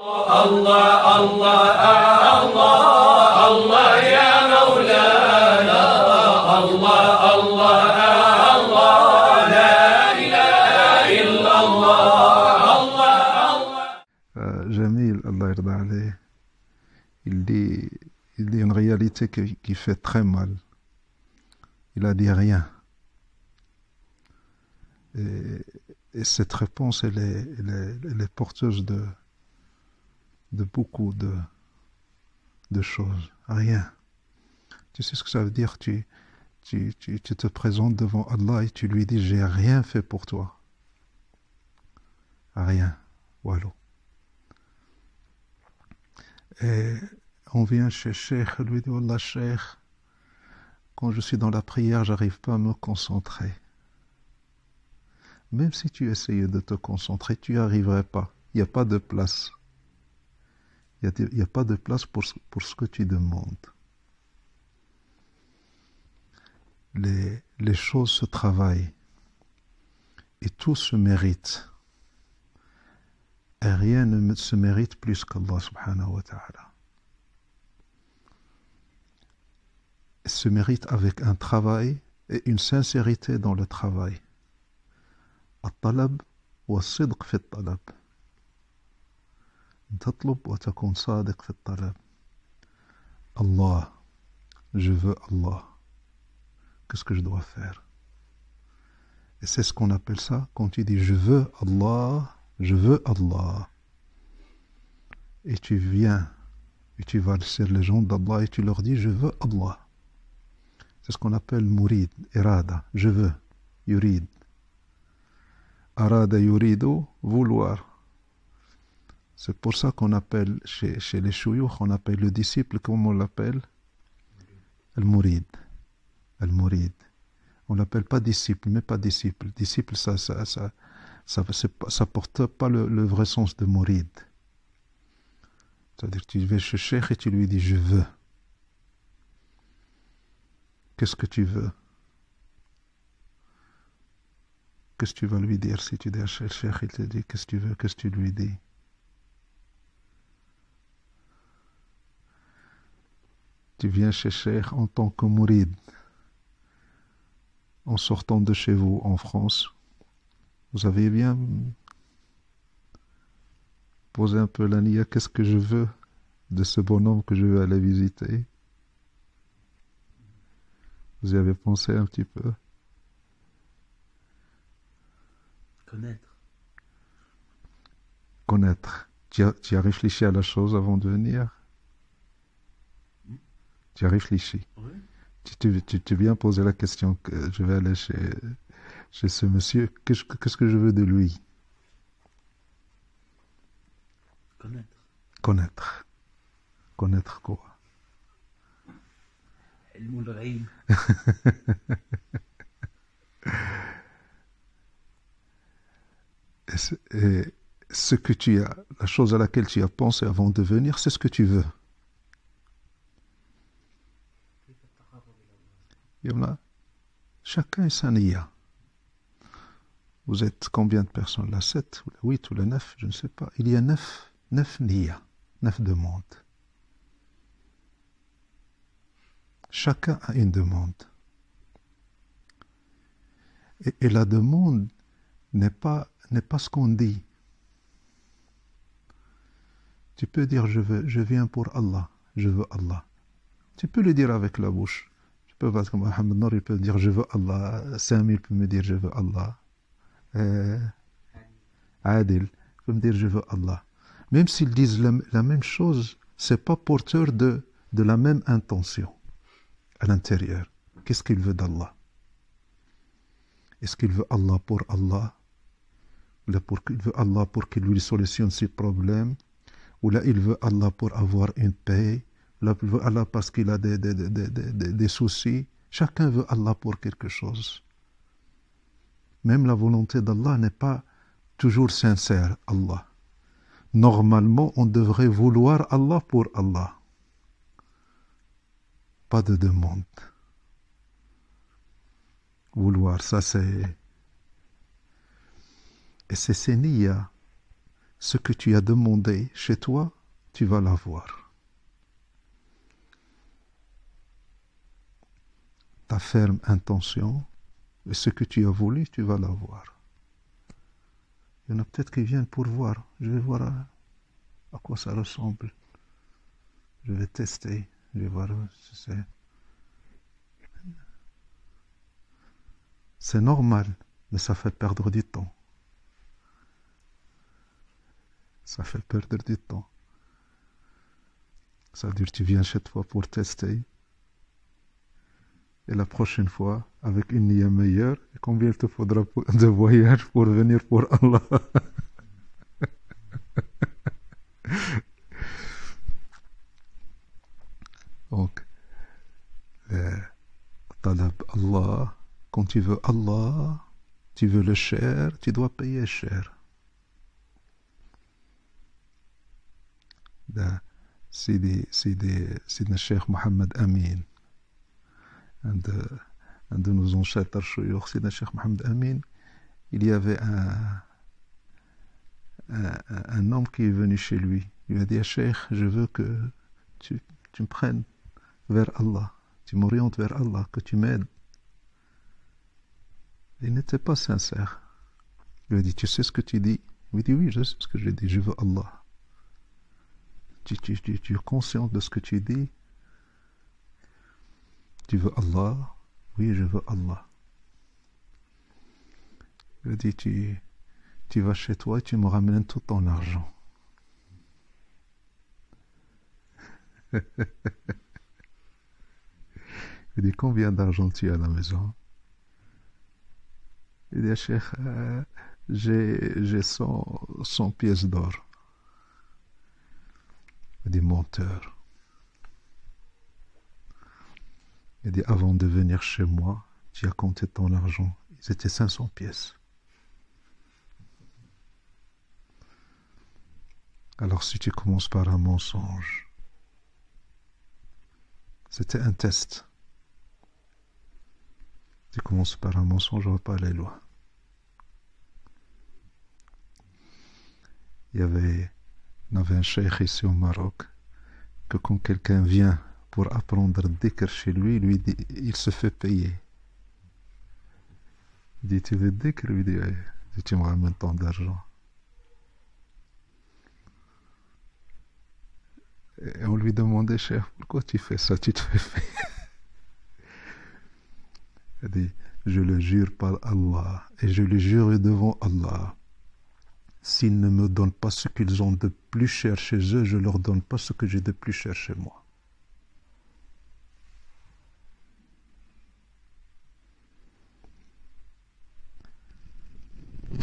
الله الله الله الله يا مولانا الله الله الله لا إله إلا الله الله. Jamil, Allah yarda alayh, il dit une réalité qui fait très mal. Il a dit rien. Et cette réponse, elle est porteuse de beaucoup de choses. Rien. Tu sais ce que ça veut dire? Tu te présentes devant Allah et tu lui dis, j'ai rien fait pour toi. Rien. Voilà. Et on vient chez Cheikh, lui dit, Wallah Cheikh, quand je suis dans la prière, j'arrive pas à me concentrer. Même si tu essayais de te concentrer, tu n'y arriverais pas. Il n'y a pas de place. Il n'y a pas de place pour ce que tu demandes. Les choses se travaillent. Et tout se mérite. Et rien ne se mérite plus qu'Allah subhanahu wa ta'ala. Il se mérite avec un travail et une sincérité dans le travail. الطلب والصدق في الطلب. تطلب وتكون صادق في الطلب. Allah, je veux Allah. Qu'est-ce que je dois faire? Et c'est ce qu'on appelle ça quand tu dis je veux Allah, je veux Allah. Et tu viens et tu vas sur les gens d'Allah et tu leur dis je veux Allah. C'est ce qu'on appelle murid, irada, je veux, yurid. Arada yuridu, vouloir. C'est pour ça qu'on appelle, chez les chouyouch, on appelle le disciple, comment on l'appelle? Al-Murid. Al-Murid. On l'appelle pas disciple, mais pas disciple. Disciple, ça porte pas le vrai sens de Murid. C'est-à-dire, tu vas chez Cheikh et tu lui dis, je veux. Qu'est-ce que tu veux? Qu'est-ce que tu vas lui dire si tu dis à Cheikh, il te dit, qu'est-ce que tu veux, qu'est-ce que tu lui dis? Tu viens chez Cheikh en tant que Mourid, en sortant de chez vous en France. Vous avez bien posé un peu la niya, qu'est-ce que je veux de ce bonhomme que je veux aller visiter? Vous y avez pensé un petit peu? Connaître. Tu as réfléchi à la chose avant de venir? Tu as réfléchi? Oui. Tu viens poser la question que je vais aller chez ce monsieur. Qu'est-ce que je veux de lui? Connaître. Connaître quoi? Et ce que tu as, la chose à laquelle tu as pensé avant de venir, c'est ce que tu veux. Chacun est sa niya. Vous êtes combien de personnes là? 7, ou 8 ou 9, je ne sais pas. Il y a 9 niya, 9 demandes. Chacun a une demande. Et la demande n'est pas ce qu'on dit. Tu peux dire je viens pour Allah, je veux Allah. Tu peux le dire avec la bouche. Tu peux voir comme Mohamed Nour, il peut dire je veux Allah. Sami peut me dire je veux Allah. Adil peut me dire je veux Allah. Même s'ils disent la même chose, c'est pas porteur de la même intention à l'intérieur. Qu'est-ce qu'il veut d'Allah? Est-ce qu'il veut Allah pour Allah? Ou là il veut Allah pour qu'il lui solutionne ses problèmes? Ou là il veut Allah pour avoir une paix? Ou là il veut Allah parce qu'il a des soucis? Chacun veut Allah pour quelque chose. Même la volonté d'Allah n'est pas toujours sincère, Allah. Normalement, on devrait vouloir Allah pour Allah. Pas de demande. Vouloir, ça c'est... Et c'est ces niya, ce que tu as demandé chez toi, tu vas l'avoir. Ta ferme intention, et ce que tu as voulu, tu vas l'avoir. Il y en a peut-être qui viennent pour voir. Je vais voir à quoi ça ressemble. Je vais tester. Je vais voir si c'est... C'est normal, mais ça fait perdre du temps. Ça fait perdre du temps. Ça veut dire que tu viens chez toi pour tester. Et la prochaine fois, avec une niya meilleure, combien il te faudra de voyage pour venir pour Allah? Donc, talab Allah, quand tu veux Allah, tu veux le cher, tu dois payer cher. Sidna Cheikh Mohammed Amin, un de nos ancêtres chouyours, Sidna Cheikh Mohammed Amin, il y avait un homme qui est venu chez lui. Il lui a dit: Cheikh, je veux que tu me prennes vers Allah, tu m'orientes vers Allah, que tu m'aides. Il n'était pas sincère. Il lui a dit: tu sais ce que tu dis? Il lui dit: oui, je sais ce que je dis, je veux Allah. Tu es conscient de ce que tu dis? Tu veux Allah? Oui, je veux Allah. Il lui a dit: tu vas chez toi et tu me ramènes tout ton argent. Il dit: combien d'argent tu as à la maison? Il dit: Cheikh, j'ai 100 pièces d'or. Il dit: menteur. Il dit: avant de venir chez moi, tu as compté ton argent. Ils étaient 500 pièces. Alors si tu commences par un mensonge, c'était un test. Tu commences par un mensonge, on ne va pas aller loin. On avait un cheikh ici au Maroc, que quand quelqu'un vient pour apprendre dhikr chez lui, il se fait payer. Il dit: tu veux dhikr? Il dit: ouais. Il dit: tu me ramènes tant d'argent. Et on lui demandait: cheikh, pourquoi tu fais ça? Tu te fais payer. Il dit: je le jure par Allah, et je le jure devant Allah, s'ils ne me donnent pas ce qu'ils ont de plus cher chez eux, je ne leur donne pas ce que j'ai de plus cher chez moi.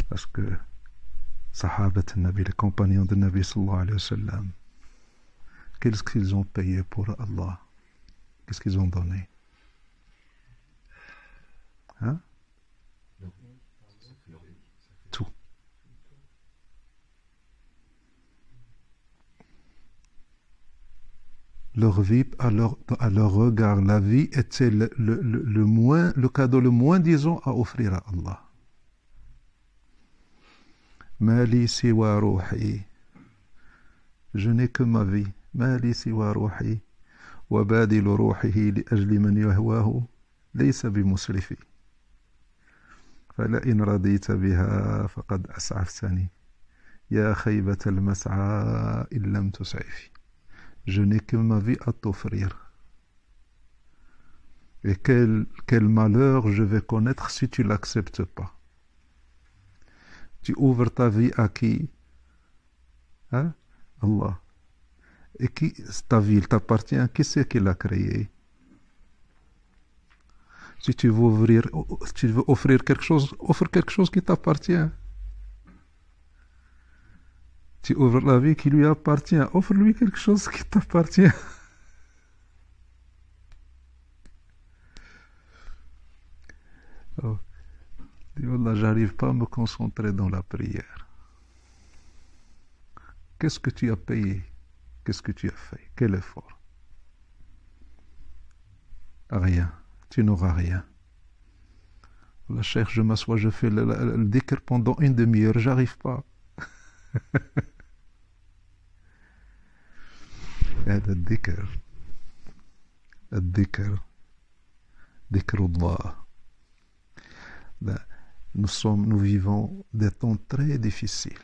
Parce que Sahabat al-Nabi, les compagnons de Nabi sallallahu alayhi wa sallam, qu'est-ce qu'ils ont payé pour Allah? Qu'est-ce qu'ils ont donné? Hein? Tout. Leur vie, à leur regard, la vie était le cadeau le moins, disons, à offrir à Allah. Mali siwa ruhi, je n'ai que ma vie. Mali siwa ruhi, wa badilu ruhihi li ajli man yahwahu, laysa bi musrifi. فلئن رضيت بها فقد أسعفتني يا خيبة المسعى إن لم تسعفي. Je n'ai que ma vie à t'offrir. Et quel malheur je vais connaître si tu ne l'acceptes pas. Tu ouvres ta vie à qui? Hein? Allah. Et ta vie, il t'appartient. Qui c'est qui l'a créée? Si tu veux offrir quelque chose, offre quelque chose qui t'appartient. Tu ouvres la vie qui lui appartient, offre-lui quelque chose qui t'appartient. Oh. Dis, Allah, j'arrive pas à me concentrer dans la prière. Qu'est-ce que tu as payé? Qu'est-ce que tu as fait? Quel effort? Rien. Tu n'auras rien. La cheikh, je m'assois, je fais le dhikr pendant une demi-heure, j'arrive pas. هذا الذكر ذكر الله. Nous vivons des temps très difficiles.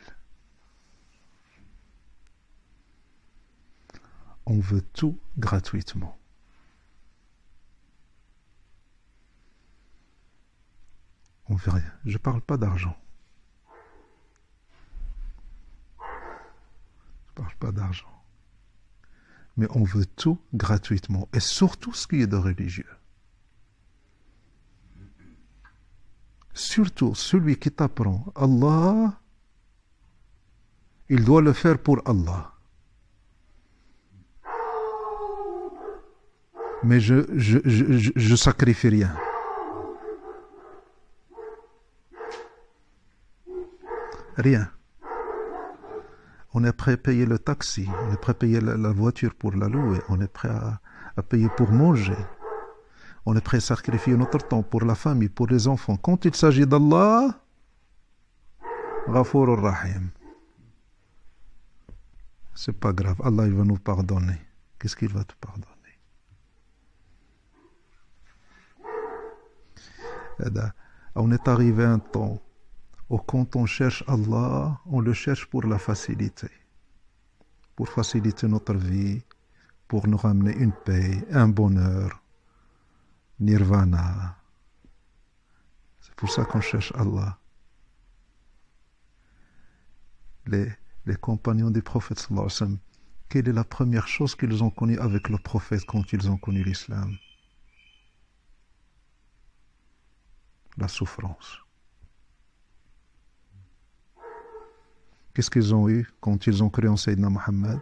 On veut tout gratuitement. On veut rien. Je ne parle pas d'argent. Je ne parle pas d'argent. Mais on veut tout gratuitement. Et surtout ce qui est de religieux. Surtout celui qui t'apprend Allah, il doit le faire pour Allah. Mais je sacrifie rien. Rien. On est prêt à payer le taxi, on est prêt à payer la voiture pour la louer, on est prêt à payer pour manger. On est prêt à sacrifier notre temps pour la famille, pour les enfants. Quand il s'agit d'Allah, Ghafour Rahim. C'est pas grave, Allah il va nous pardonner. Qu'est-ce qu'il va te pardonner? On est arrivé à un temps où quand on cherche Allah, on le cherche pour la facilité. Pour faciliter notre vie, pour nous ramener une paix, un bonheur. Nirvana. C'est pour ça qu'on cherche Allah. Les compagnons du prophète sallallahu alayhi wa sallam, quelle est la première chose qu'ils ont connue avec le prophète quand ils ont connu l'islam? La souffrance. Qu'est-ce qu'ils ont eu quand ils ont cru en Sayyidina Muhammad?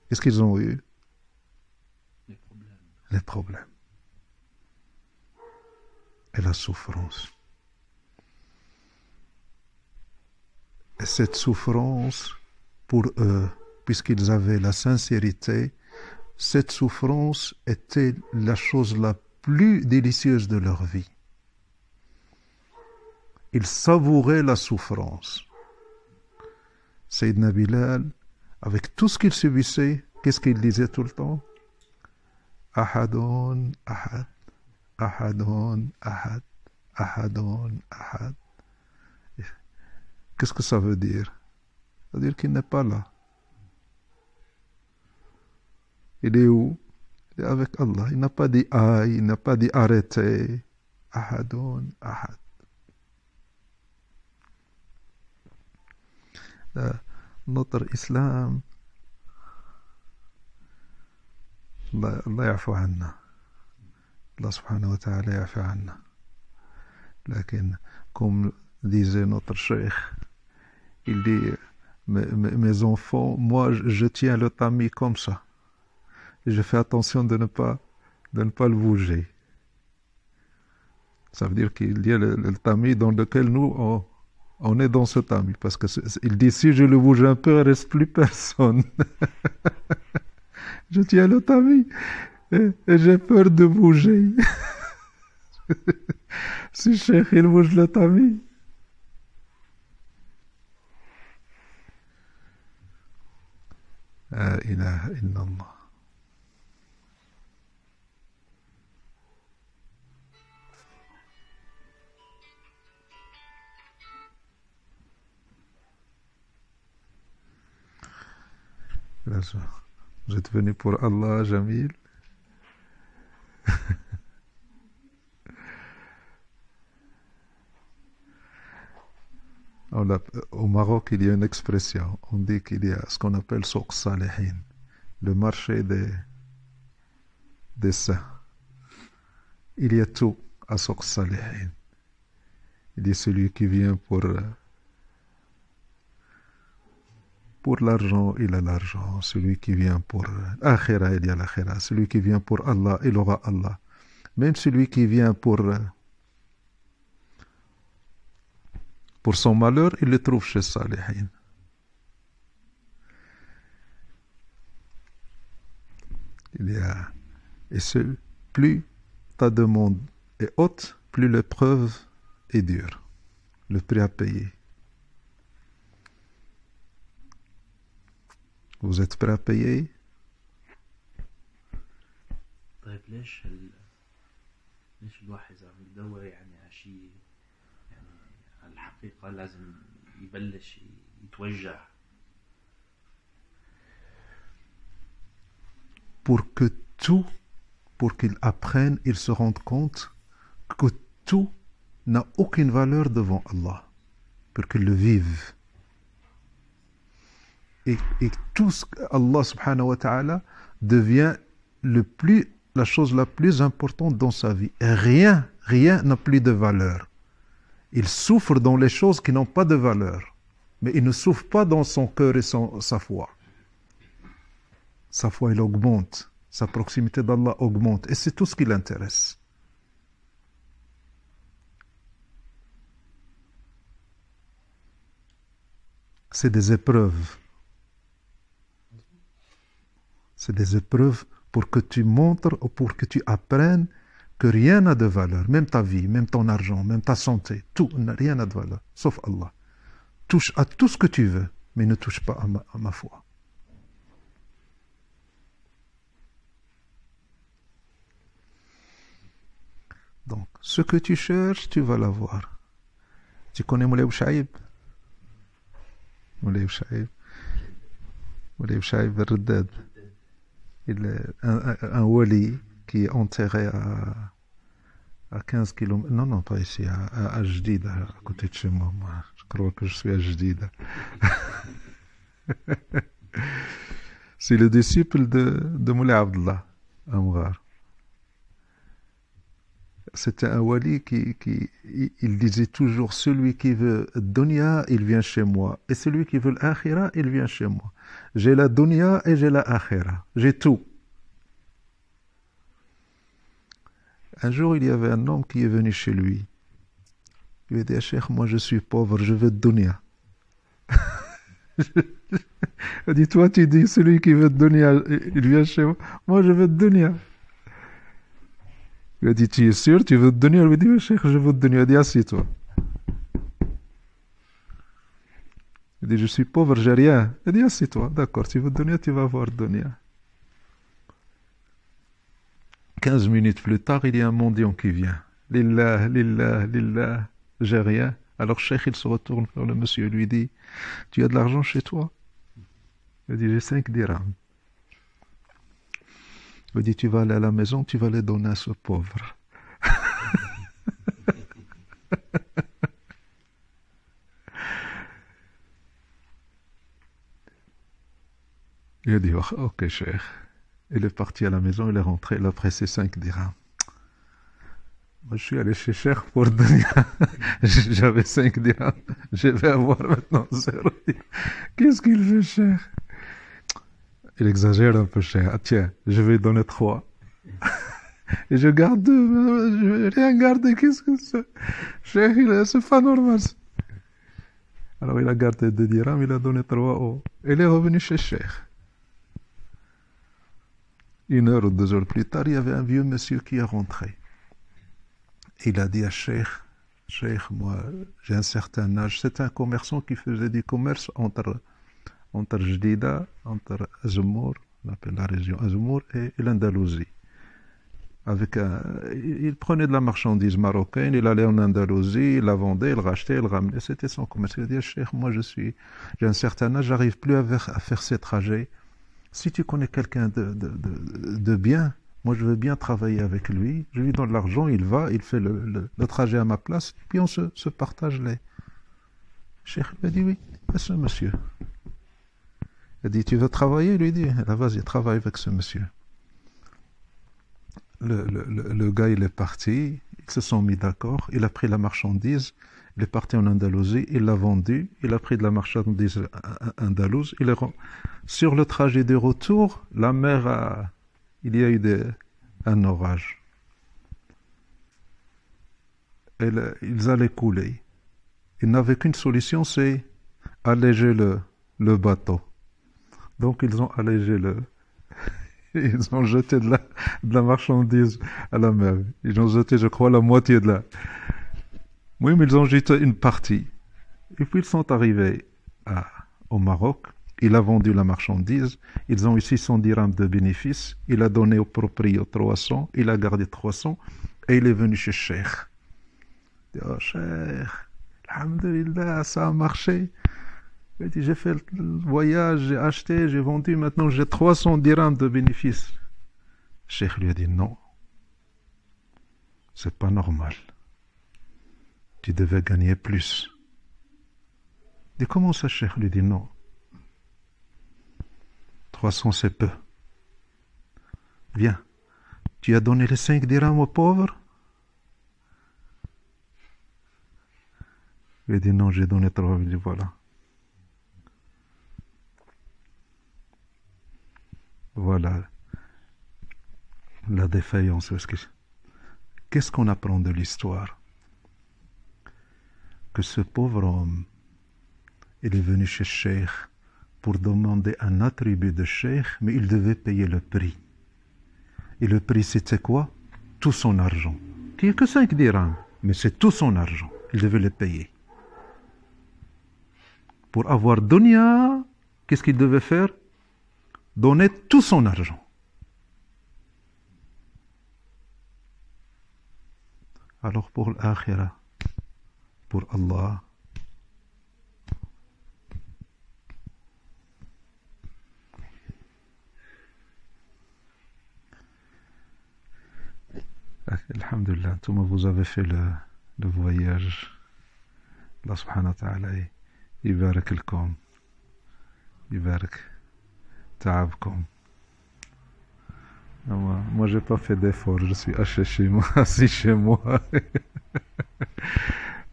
Qu'est-ce qu'ils ont eu? Les problèmes. Et la souffrance. Et cette souffrance, pour eux, puisqu'ils avaient la sincérité, cette souffrance était la chose la plus délicieuse de leur vie. Ils savouraient la souffrance. Sayyidina Bilal, avec tout ce qu'il subissait, qu'est-ce qu'il disait tout le temps? Ahadun, ahad. Ahadun, ahad, ahadun, ahad. Qu'est-ce que ça veut dire? Ça veut dire qu'il n'est pas là. Il est où? Il est avec Allah. Il n'a pas dit aïe, il n'a pas dit arrêtez. Ahadun, ahad. Notre islam, Allah yafu anna. Allah subhanahu wa ta'ala yafi anna. Lakin, comme disait notre cheikh, il dit, mes enfants, moi je tiens le tamis comme ça. Et je fais attention de ne pas le bouger. Ça veut dire qu'il y a le tamis dans lequel nous, on est dans ce tamis. Parce qu'il dit, si je le bouge un peu, il ne reste plus personne. Je tiens le tamis. Et j'ai peur de bouger. Si Cheikh il bouge le tamis. La ilaha illallah. Vous êtes venu pour Allah, Jamil. Au Maroc, il y a une expression. On dit qu'il y a ce qu'on appelle Souq Salihin, le marché des saints. Il y a tout à Souq Salihin. Il y a celui qui vient pour l'argent, il a l'argent. Celui qui vient pour l'akhira, il y a l'akhira. Celui qui vient pour Allah, il aura Allah. Même celui qui vient pour son malheur, il le trouve chez Salihin. Et plus ta demande est haute, plus l'épreuve est dure. Le prix à payer. Vous êtes prêts à payer? طيب ليش الواحد إذا عم يدور يعني على شيء يعني على الحقيقة لازم يبلش يتوجع؟ Pour qu'ils apprennent, ils se rendent compte que tout n'a aucune valeur devant Allah, pour qu'ils le vivent. Et tout ce Allah subhanahu wa ta'ala devient la chose la plus importante dans sa vie. Et rien n'a plus de valeur. Il souffre dans les choses qui n'ont pas de valeur, mais il ne souffre pas dans son cœur et sa foi. Sa foi, elle augmente. Sa proximité d'Allah augmente. Et c'est tout ce qui l'intéresse. C'est des épreuves. C'est des épreuves pour que tu montres ou pour que tu apprennes que rien n'a de valeur. Même ta vie, même ton argent, même ta santé. Rien n'a de valeur. Sauf Allah. Touche à tout ce que tu veux, mais ne touche pas à ma foi. Donc, ce que tu cherches, tu vas l'avoir. Tu connais Moulay Bouchaïb? Moulay Bouchaïb al-Raddad. Il est un wali qui est enterré à 15 km. Non, pas ici, à Jdida, à côté de chez moi. Je crois que je suis à Jdida. C'est le disciple de Moulay Abdullah, Amghar. C'était un wali il disait toujours, celui qui veut dunya, il vient chez moi. Et celui qui veut l'akhira, il vient chez moi. J'ai la dunya et j'ai la akhira. J'ai tout. Un jour, il y avait un homme qui est venu chez lui. Il lui a dit, Cheikh, moi je suis pauvre, je veux dunya. Il dit, toi tu dis, celui qui veut dunya, il vient chez moi. Moi je veux dunya. Il a dit, tu es sûr, tu veux te donner? Il lui a dit, oui, Cheikh, je veux te donner. Il a dit, assieds-toi. Il a dit, je suis pauvre, j'ai rien. Il a dit, assieds-toi. D'accord, tu veux te donner, tu vas avoir donné. 15 minutes plus tard, il y a un mendiant qui vient. Lillah, lillah, lillah, j'ai rien. Alors, Cheikh, il se retourne vers le monsieur et lui dit, tu as de l'argent chez toi? Il a dit, j'ai 5 dirhams. Il dit, tu vas aller à la maison, tu vas les donner à ce pauvre. Il a dit, ok, Cheikh. Il est parti à la maison, il est rentré, il a pris ses 5 dirhams. Moi, je suis allé chez Cheikh pour donner. J'avais 5 dirhams. Je vais avoir maintenant 0. Qu'est-ce qu'il veut, Cheikh? Il exagère un peu, Cheikh. Ah, tiens, je vais donner 3. Et je garde 2. Je vais rien garder. Qu'est-ce que c'est? Cheikh, c'est pas normal. Alors, il a gardé 2 dirhams, il a donné 3 euros. Il est revenu chez Cheikh. 1 heure ou 2 heures plus tard, il y avait un vieux monsieur qui est rentré. Il a dit à Cheikh, Cheikh, moi, j'ai un certain âge. C'est un commerçant qui faisait du commerce entre Jdida, entre Azmour, on appelle la région Azmour, et l'Andalousie. Il prenait de la marchandise marocaine, il allait en Andalousie, il la vendait, il rachetait, il ramenait. C'était son commerce. Il a dit, Cheikh, moi j'ai un certain âge, j'arrive plus à faire ces trajets. Si tu connais quelqu'un de bien, moi je veux bien travailler avec lui, je lui donne l'argent, il va, il fait le trajet à ma place, et puis on se partage les. Cheikh m'a dit, oui, c'est ce monsieur. Il a dit, tu veux travailler? Il lui dit, vas-y, travaille avec ce monsieur. Le gars, il est parti, ils se sont mis d'accord, il a pris la marchandise, il est parti en Andalousie, il l'a vendue, il a pris de la marchandise andalouse, sur le trajet de retour, la mer il y a eu un orage. Ils allaient couler. Ils n'avaient qu'une solution, c'est alléger le bateau. Donc ils ont allégé ils ont jeté de la marchandise à la mer. Ils ont jeté, je crois, la moitié de la. Oui, mais ils ont jeté une partie. Et puis ils sont arrivés au Maroc. Il a vendu la marchandise, ils ont eu 600 dirhams de bénéfice, il a donné au proprio 300, il a gardé 300, et il est venu chez Cheikh. Il dit, oh Cheikh, alhamdulillah, ça a marché. Il dit, j'ai fait le voyage, j'ai acheté, j'ai vendu, maintenant j'ai 300 dirhams de bénéfice. Cheikh lui a dit, non, c'est pas normal. Tu devais gagner plus. Il dit, comment ça, Cheikh? Lui dit, non. 300, c'est peu. Viens, tu as donné les 5 dirhams aux pauvres? Il dit, non, j'ai donné 3. Il dit, voilà. Voilà la défaillance. Qu'est-ce qu'on apprend de l'histoire? Que ce pauvre homme, il est venu chez Cheikh pour demander un attribut de Cheikh, mais il devait payer le prix. Et le prix, c'était quoi? Tout son argent. Qui n'est que 5 dirhams, mais c'est tout son argent. Il devait le payer. Pour avoir dunya, qu'est-ce qu'il devait faire? Donner tout son argent. Alors pour l'akhira, pour Allah, alhamdulillah, vous avez fait le voyage. Allah subhanahu wa ta'ala يبارك لكم يبارك تعبكم. Moi, j'ai pas fait d'effort, je suis assis chez moi.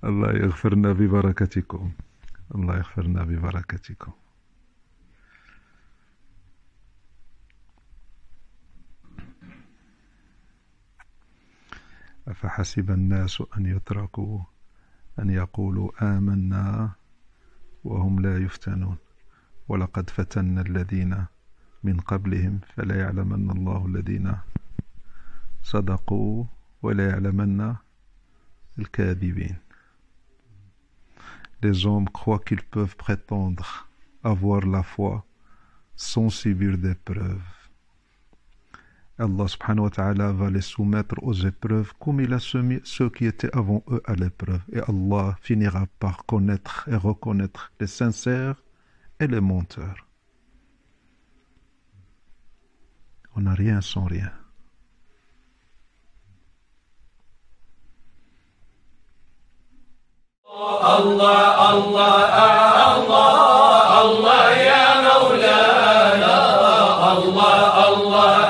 Allah yaghfirna bi barakatikum. Allah yaghfirna bi barakatikum. أفحسب الناس أن يتركوا أن يقولوا آمنا وهم لا يفتنون ولقد فتنا الذين من قبلهم فلا يعلمن الله الذين صدقوا ولا يعلمن الكاذبين. Les hommes croient qu'ils peuvent prétendre avoir la foi sans subir d'épreuves. Allah subhanahu wa ta'ala va les soumettre aux épreuves comme il a soumis ceux qui étaient avant eux à l'épreuve. Et Allah finira par connaître et reconnaître les sincères et les menteurs. On n'a rien sans rien. Allah, Allah, Allah, Allah ya Mawlana, Allah, Allah.